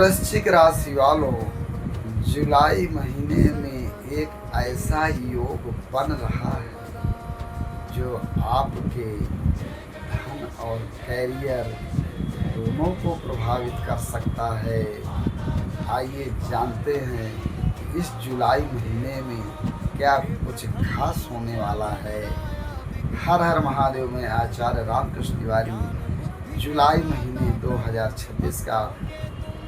वृश्चिक राशि वालों, जुलाई महीने में एक ऐसा योग बन रहा है जो आपके धन और कैरियर दोनों को प्रभावित कर सकता है। आइए जानते हैं कि इस जुलाई महीने में क्या कुछ खास होने वाला है। हर हर महादेव में आचार्य रामकृष्ण तिवारी जुलाई महीने 2026 का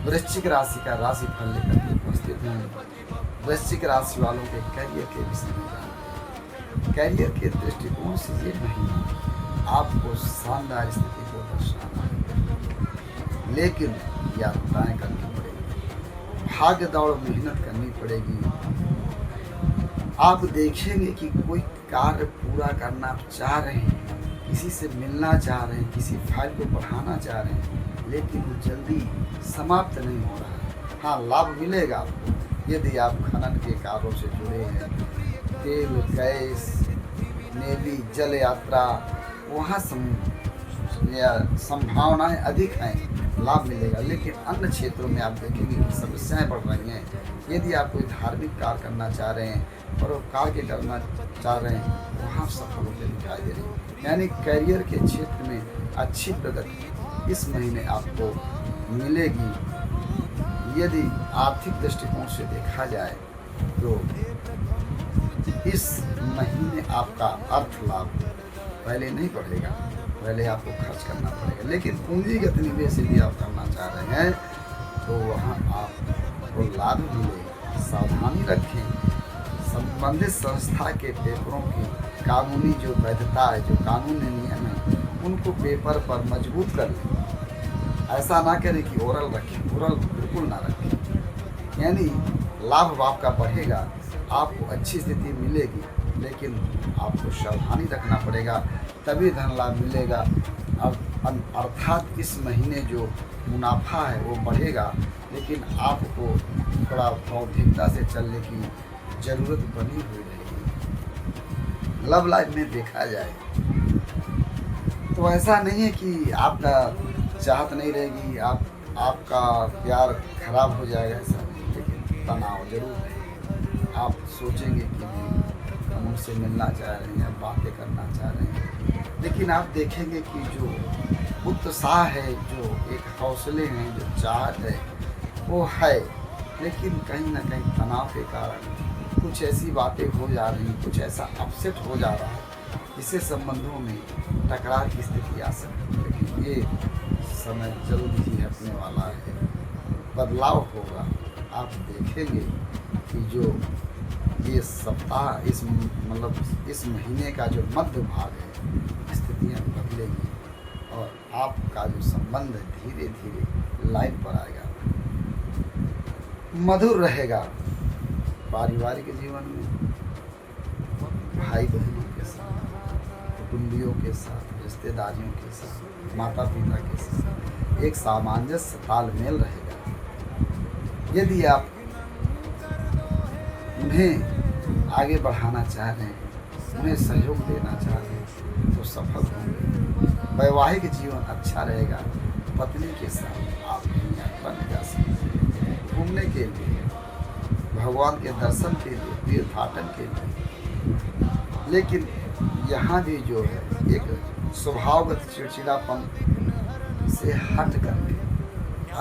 वृश्चिक राशि का राशि फल लेकर उपस्थित हैं। वृश्चिक राशि वालों के कैरियर के विषय में जानते हैं। कैरियर के दृष्टिकोण से ये महीना आपको शानदार स्थिति को दर्शाना है, लेकिन यात्राएं करनी पड़ेगी, भाग्य दौड़ मेहनत करनी पड़ेगी। आप देखेंगे कि कोई कार्य पूरा करना आप चाह रहे हैं, किसी से मिलना चाह रहे हैं, किसी फाइल को बढ़ाना चाह रहे हैं, लेकिन वो जल्दी समाप्त नहीं हो रहा है। हाँ, लाभ मिलेगा आपको यदि आप खनन के कार्यों से जुड़े हैं। तेल, गैस, नेवी, जल यात्रा, वहाँ संभावनाएं अधिक हैं, लाभ मिलेगा। लेकिन अन्य क्षेत्रों में आप देखेंगे कि समस्याएं बढ़ रही हैं। यदि आप कोई धार्मिक कार्य करना चाह रहे हैं, परोपकार के करना चाह रहे हैं, वहाँ सफल होते दिखाई दे रही है। यानी करियर के क्षेत्र में अच्छी प्रगति इस महीने आपको मिलेगी। यदि आर्थिक दृष्टिकोण से देखा जाए तो इस महीने आपका अर्थ लाभ पहले नहीं बढ़ेगा, पहले आपको खर्च करना पड़ेगा। लेकिन पूंजीगत निवेश यदि आप करना चाह रहे हैं तो वहाँ आपको लाभ मिलेगा। सावधानी रखें, संबंधित संस्था के पेपरों की कानूनी जो वैधता है, जो कानूनी नियम है, उनको पेपर पर मजबूत कर लें। ऐसा ना करें कि ओरल रखें, ओरल बिल्कुल ना रखें। यानी लाभ आपका बढ़ेगा, आपको अच्छी स्थिति मिलेगी, लेकिन आपको सावधानी रखना पड़ेगा, तभी धन लाभ मिलेगा। अर्थात इस महीने जो मुनाफा है वो बढ़ेगा, लेकिन आपको थोड़ा बौद्धिकता से चलने की ज़रूरत बनी हुई रहेगी। लव लाइफ में देखा जाए तो ऐसा नहीं है कि आपका चाहत नहीं रहेगी, आपका प्यार खराब हो जाएगा, ऐसा नहीं। लेकिन तनाव जरूर है। आप सोचेंगे कि हम उनसे मिलना चाह रहे हैं या बातें करना चाह रहे हैं, लेकिन आप देखेंगे कि जो उत्साह है, जो एक हौसले हैं, जो चाहत है वो है, लेकिन कहीं ना कहीं तनाव के कारण कुछ ऐसी बातें हो जा रही, कुछ ऐसा अपसेट हो जा रहा है जिससे संबंधों में टकरार की स्थिति आ सकती है। लेकिन ये समय जल्द ही हटने वाला है, बदलाव होगा। आप देखेंगे कि जो ये सप्ताह, इस महीने का जो मध्य भाग है, स्थितियाँ बदलेगी और आपका जो संबंध है धीरे धीरे लाइन पर आएगा, मधुर रहेगा। पारिवारिक जीवन में भाई बहनों के साथ, कुटुंबियों के साथ, रिश्तेदारियों के साथ, माता पिता के साथ एक सामंजस्य तालमेल रहेगा। यदि आप उन्हें आगे बढ़ाना चाह रहे हैं, उन्हें सहयोग देना चाह रहे हैं तो सफल होंगे। वैवाहिक जीवन अच्छा रहेगा। पत्नी के साथ आप यात्रा में जा सकते हैं, घूमने के लिए, भगवान के दर्शन के लिए, तीर्थाटन के लिए। लेकिन यहाँ भी जो है एक स्वभावगत चिड़चिड़ापन से हट करके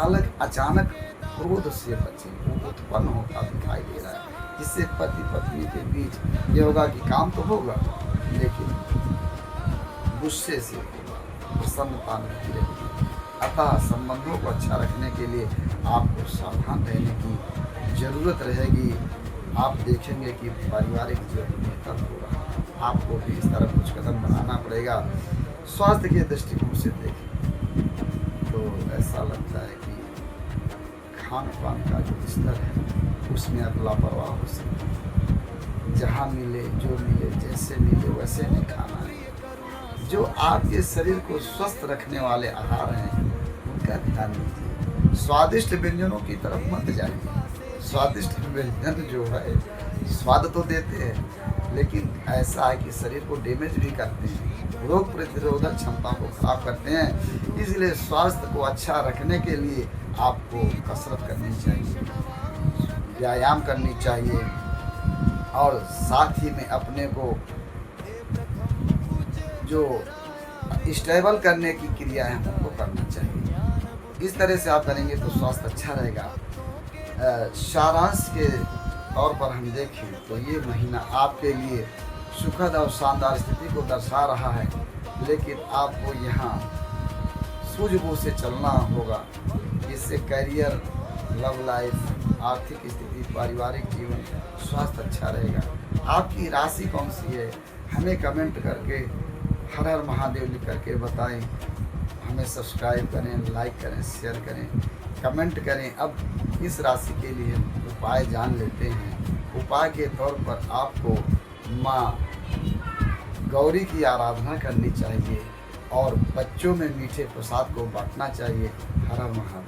अलग अचानक क्रोध से बचे, वो उत्पन्न होता दिखाई दे रहा है, जिससे पति पत्नी के बीच ये होगा कि काम तो होगा लेकिन गुस्से से होगा, प्रसन्नता नहीं रहेगी। अतः संबंधों को अच्छा रखने के लिए आपको सावधान रहने की ज़रूरत रहेगी। आप देखेंगे कि पारिवारिक जीवन बेहतर होगा, आपको भी इस तरह कुछ कदम बढ़ाना पड़ेगा। स्वास्थ्य के दृष्टिकोण से देखें तो ऐसा लगता है कि खान पान का जो स्तर है उसमें आप लापरवाह हो सकते हैं। जहाँ मिले, जो मिले, जैसे मिले वैसे नहीं खाना है। जो आपके शरीर को स्वस्थ रखने वाले आहार हैं उनका ध्यान दीजिए। स्वादिष्ट व्यंजनों की तरफ मत जाइए। स्वादिष्ट व्यंजन जो है स्वाद तो देते हैं, लेकिन ऐसा है कि शरीर को डैमेज भी करते हैं, रोग प्रतिरोधक क्षमता को खराब करते हैं। इसलिए स्वास्थ्य को अच्छा रखने के लिए आपको कसरत करनी चाहिए, व्यायाम करनी चाहिए और साथ ही में अपने को जो स्टेबल करने की क्रिया है उनको करना चाहिए। इस तरह से आप करेंगे तो स्वास्थ्य अच्छा रहेगा। सारांश के तौर पर हम देखें तो ये महीना आपके लिए सुखद और शानदार स्थिति को दर्शा रहा है, लेकिन आपको यहाँ सूझबूझ से चलना होगा। इससे करियर, लव लाइफ, आर्थिक स्थिति, पारिवारिक जीवन, स्वास्थ्य अच्छा रहेगा। आपकी राशि कौन सी है हमें कमेंट करके हर हर महादेव लिख करके बताएं। हमें सब्सक्राइब करें, लाइक करें, शेयर करें, कमेंट करें। अब इस राशि के लिए उपाय जान लेते हैं। उपाय के तौर पर आपको माँ गौरी की आराधना करनी चाहिए और बच्चों में मीठे प्रसाद को बांटना चाहिए। हर हर महादेव।